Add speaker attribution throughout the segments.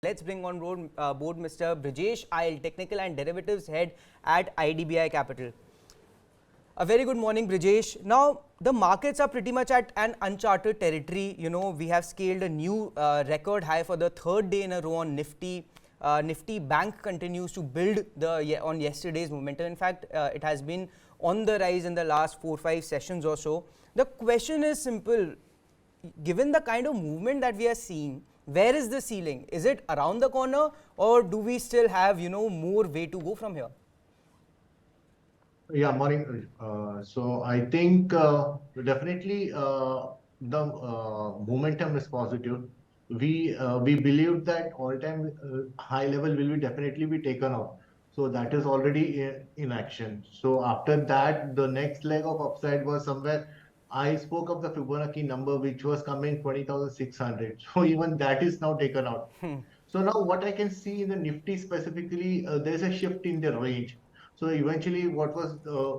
Speaker 1: Let's bring on board Mr. Brijesh, IL Technical and Derivatives Head at IDBI Capital. A very good morning, Brijesh. Now, the markets are pretty much at an uncharted territory. You know, we have scaled a new record high for the third day in a row on Nifty. Nifty Bank continues to build on yesterday's momentum. In fact, it has been on the rise in the last 4-5 sessions or so. The question is simple. Given the kind of movement that we are seeing, where is the ceiling? Is it around the corner, or do we still have, more way to go from here?
Speaker 2: Yeah, morning. So I think definitely the momentum is positive. We believe that all-time high level will be definitely be taken off. So that is already in action. So after that, the next leg of upside was somewhere. I spoke of the Fibonacci number, which was coming 20,600. So even that is now taken out. So now what I can see in the Nifty specifically, there's a shift in the range. So eventually, what was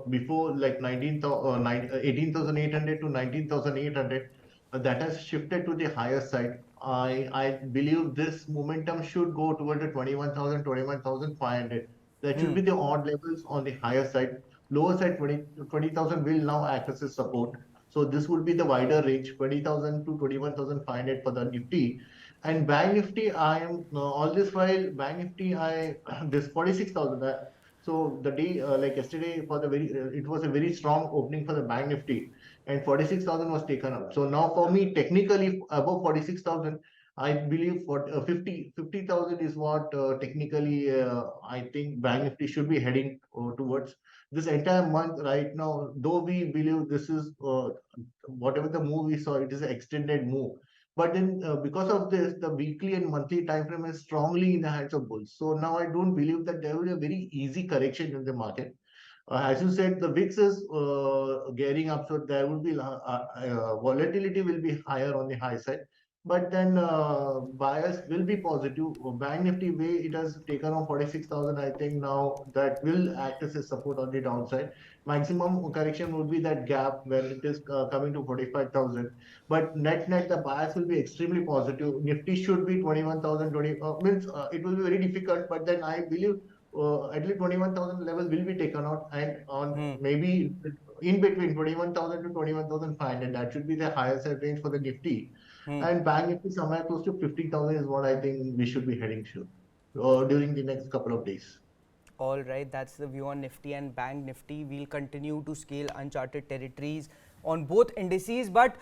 Speaker 2: before like 18,800 to 19,800, that has shifted to the higher side. I believe this momentum should go toward the 21,000, 21,500. That should be the odd levels on the higher side. Lower side, 20,000 will now act as a support. So this would be the wider range, 20,000 to 21,500 for the Nifty. And Bank Nifty, I am all this while Bank Nifty, this 46,000. So the day, like yesterday, for the it was a very strong opening for the Bank Nifty, and 46,000 was taken up. So now for me, technically above 46,000, I believe for 50,000 is what technically I think Bank Nifty should be heading towards. This entire month right now, though we believe this is whatever the move we saw, it is an extended move. But then, because of this, the weekly and monthly time frame is strongly in the hands of bulls. So now I don't believe that there will be a very easy correction in the market. As you said, the VIX is gearing up, so there will be volatility will be higher on the high side. But then bias will be positive. Bank Nifty way it has taken on 46,000. I think now that will act as a support on the downside. Maximum correction would be that gap where it is coming to 45,000. But net the bias will be extremely positive. Nifty should be 21,000. Means it will be very difficult. But then I believe at least 21,000 level will be taken out, and on maybe in between 21,000 to 21,500, that should be the higher side range for the Nifty. And Bank Nifty somewhere close to 50,000 is what I think we should be heading to during the next couple of days.
Speaker 1: All right, that's the view on Nifty and Bank Nifty. We'll continue to scale uncharted territories on both indices. But,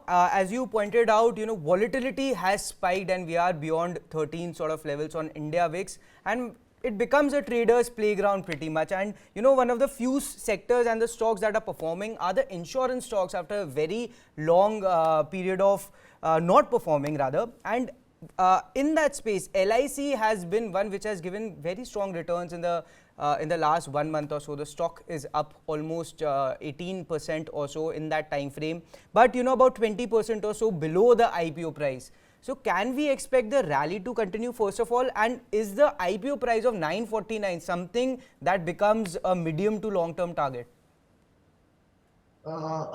Speaker 1: as you pointed out, volatility has spiked and we are beyond 13 sort of levels on India VIX. And it becomes a trader's playground pretty much. And, one of the few sectors and the stocks that are performing are the insurance stocks after a very long period of not performing rather. And in that space, LIC has been one which has given very strong returns in the last 1 month or so. The stock is up almost 18% or so in that time frame, but about 20% or so below the IPO price. So can we expect the rally to continue first of all, and is the IPO price of 949 something that becomes a medium to long term target?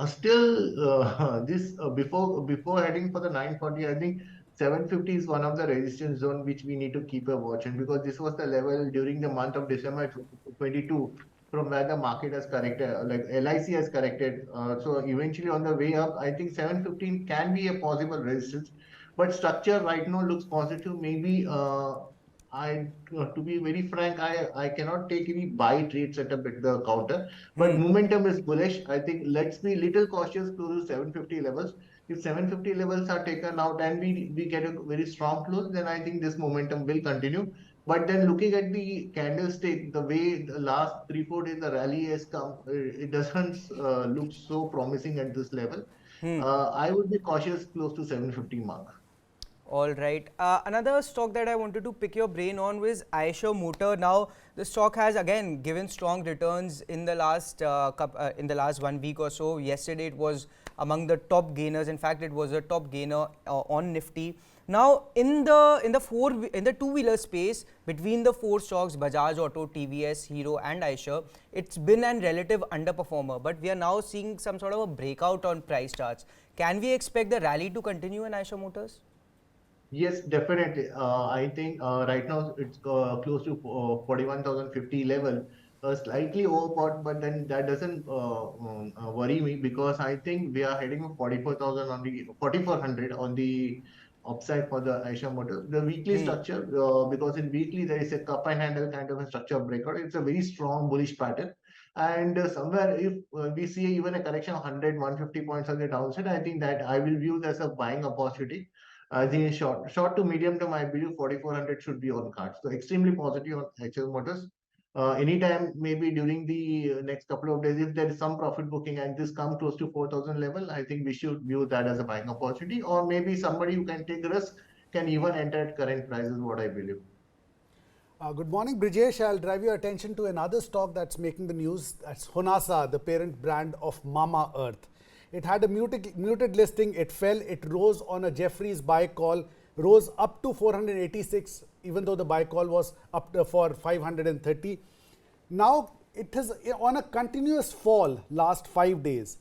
Speaker 2: Still, this before heading for the 940, I think 750 is one of the resistance zone which we need to keep a watch on, because this was the level during the month of December 22 from where the market has corrected, like LIC has corrected. So eventually on the way up, I think 715 can be a possible resistance, but structure right now looks positive. Maybe to be very frank, I cannot take any buy trade setup at the counter, but momentum is bullish. I think let's be little cautious to 750 levels. If 750 levels are taken out and we get a very strong close, then I think this momentum will continue. But then looking at the candlestick, the way the last 3-4 days the rally has come, it doesn't look so promising at this level. I would be cautious close to 750 mark.
Speaker 1: All right. Another stock that I wanted to pick your brain on was Eicher Motor. Now, the stock has again given strong returns in the last 1 week or so. Yesterday, it was among the top gainers. In fact, it was a top gainer on Nifty. Now, in the two-wheeler space, between the four stocks, Bajaj Auto, TVS, Hero, and Eicher, it's been a relative underperformer. But we are now seeing some sort of a breakout on price charts. Can we expect the rally to continue in Eicher Motors?
Speaker 2: Yes, definitely. I think right now it's close to 41,050 level, slightly overbought, but then that doesn't worry me because I think we are heading for 44,000 on the 4,400 on the upside for the Asia Motor. The weekly
Speaker 1: Hmm.
Speaker 2: structure, because in weekly there is a cup and handle kind of a structure breakout. It's a very strong bullish pattern. And somewhere if we see even a correction of 100, 150 points on the downside, I think that I will view this as a buying opportunity. I think short to medium term, I believe 4,400 should be on cards. So extremely positive on HL Motors. Anytime, maybe during the next couple of days, if there is some profit booking and this come close to 4,000 level, I think we should view that as a buying opportunity. Or maybe somebody who can take risk can even enter at current prices, what I believe.
Speaker 3: Good morning, Brijesh. I'll drive your attention to another stock that's making the news. That's Honasa, the parent brand of Mama Earth. It had a muted listing. It fell. It rose on a Jeffries buy call, rose up to 486, even though the buy call was up for 530. Now it is on a continuous fall last 5 days.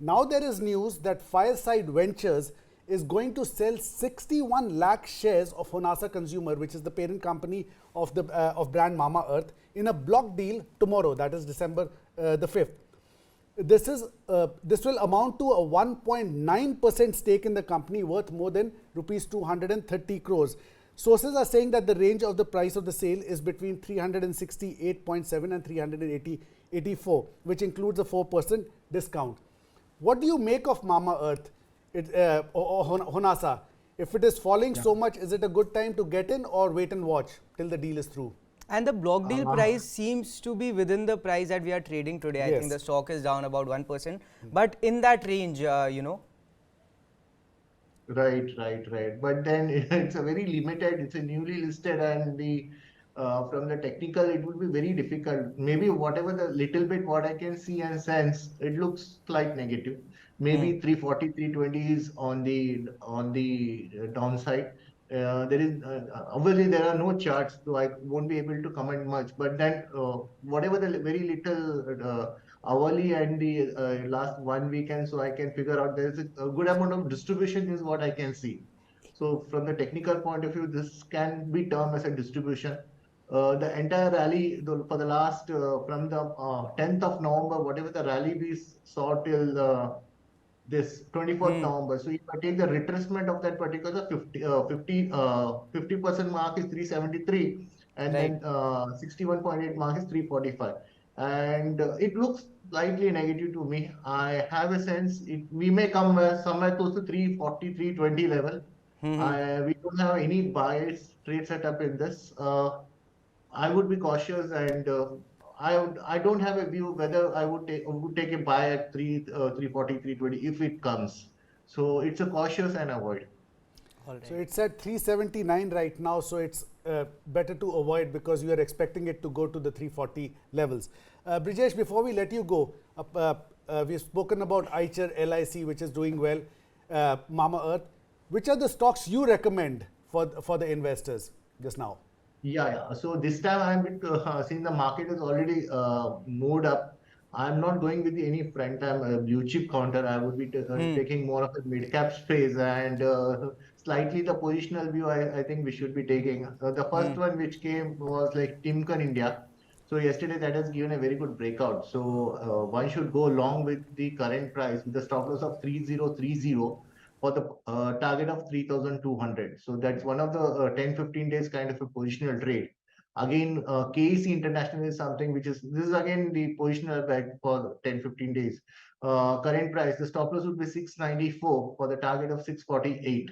Speaker 3: Now there is news that Fireside Ventures is going to sell 61 lakh shares of Honasa Consumer, which is the parent company of the of brand Mama Earth, in a block deal tomorrow, that is December the 5th. This will amount to a 1.9% stake in the company worth more than rupees 230 crores. Sources are saying that the range of the price of the sale is between 368.7 and 384, which includes a 4% discount. What do you make of Mama Earth, or Honasa? If it is falling so much, is it a good time to get in or wait and watch till the deal is through?
Speaker 1: And the block deal
Speaker 2: Uh,
Speaker 1: price seems to be within the price that we are trading today. I think
Speaker 3: Yes.
Speaker 1: the stock is down about 1%, but in that range,
Speaker 2: Right. But then it's a very limited, it's a newly listed, and the from the technical, it would be very difficult. Maybe whatever the little bit what I can see and sense, it looks quite negative.
Speaker 1: Hmm.
Speaker 2: Maybe 340, 320 is on the downside. There is obviously there are no charts, so I won't be able to comment much. But then whatever the very little hourly and the last 1 weekend, so I can figure out there is a good amount of distribution is what I can see. So from the technical point of view, this can be termed as a distribution. The entire rally for the last from the 10th of November, whatever the rally we saw till this 24th
Speaker 1: Hmm.
Speaker 2: November. So if I take the retracement of that particular 50% mark is 373, and
Speaker 1: Right.
Speaker 2: then 61.8 mark is 345. And it looks slightly negative to me. I have a sense we may come somewhere close to 340, 320 level.
Speaker 1: Hmm.
Speaker 2: We don't have any bias trade setup in this. I would be cautious, and I don't have a view whether I would take a buy at 340, 320 if it comes. So it's a cautious and avoid.
Speaker 1: All
Speaker 3: So
Speaker 1: right.
Speaker 3: it's at 379 right now, so it's better to avoid because you are expecting it to go to the 340 levels. Brijesh, before we let you go, we've spoken about Eicher LIC, which is doing well, Mama Earth. Which are the stocks you recommend for the investors just now?
Speaker 2: Yeah. So this time I'm bit, since the market is already moved up, I'm not going with any front time blue chip counter. I would be
Speaker 1: Hmm.
Speaker 2: taking more of a mid cap space, and slightly the positional view I think we should be taking. The
Speaker 1: Hmm.
Speaker 2: first one which came was like Timken India. So yesterday that has given a very good breakout. So one should go along with the current price with the stop loss of 3030 for the target of 3,200. So that's one of the 10-15 days kind of a positional trade. Again, KEC International is something which is, this is again the positional bet for 10-15 days. Current price, the stop loss would be 694 for the target of 648.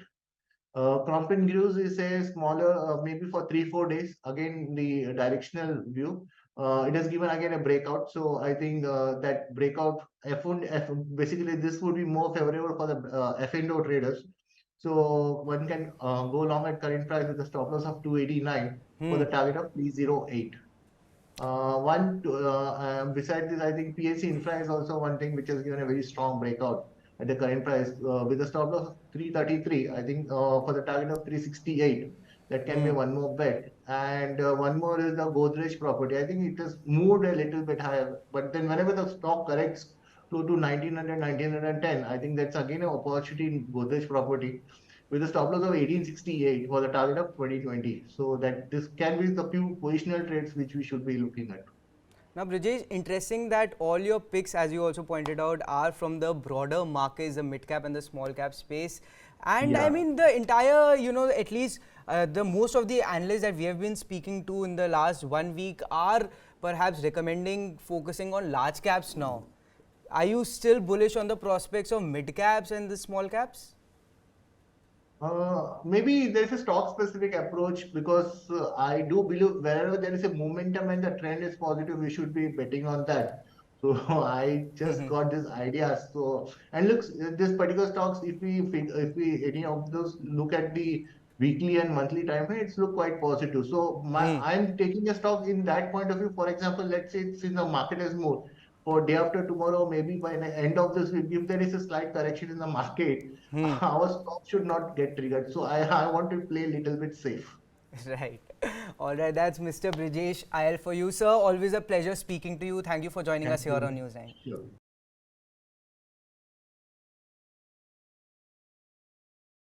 Speaker 2: Crompton Greaves is a smaller, maybe for 3-4 days. Again, the directional view. It has given again a breakout. So I think that breakout basically this would be more favorable for the F&O traders. So one can go long at current price with a stop loss of 289 for
Speaker 1: Hmm.
Speaker 2: the target of 308. Besides this, I think PLC Infra is also one thing which has given a very strong breakout at the current price with a stop loss of 333. I think for the target of 368, that can be
Speaker 1: Hmm.
Speaker 2: one more bet. And one more is the Godrej property. I think it has moved a little bit higher, but then whenever the stock corrects close to 1900, 1910, I think that's again an opportunity in Godrej property. with a stop loss of 1868 for the target of 2020. So that this can be the few positional trades which we should be looking at.
Speaker 1: Now, Brijesh, interesting that all your picks, as you also pointed out, are from the broader markets, the mid cap and the small cap space. And I
Speaker 2: Yeah.
Speaker 1: mean, the entire, at least the most of the analysts that we have been speaking to in the last 1 week are perhaps recommending focusing on large caps now. Are you still bullish on the prospects of mid caps and the small caps?
Speaker 2: Maybe there's a stock specific approach because I do believe wherever there is a momentum and the trend is positive, we should be betting on that. So I just got this idea. So and looks this particular stocks, if we any of those look at the weekly and monthly time frame, it's look quite positive. So
Speaker 1: Hmm.
Speaker 2: I'm taking a stock in that point of view. For example, let's say since the market has moved for day after tomorrow, maybe by the end of this week, if there is a slight correction in the market,
Speaker 1: Hmm.
Speaker 2: our stock should not get triggered. So I want to play a little bit safe.
Speaker 1: Right. All right. That's Mr. Brijesh IL for you, sir. Always a pleasure speaking to you. Thank you for joining us
Speaker 2: Thank
Speaker 1: here on
Speaker 2: you.
Speaker 1: News9.
Speaker 2: Sure.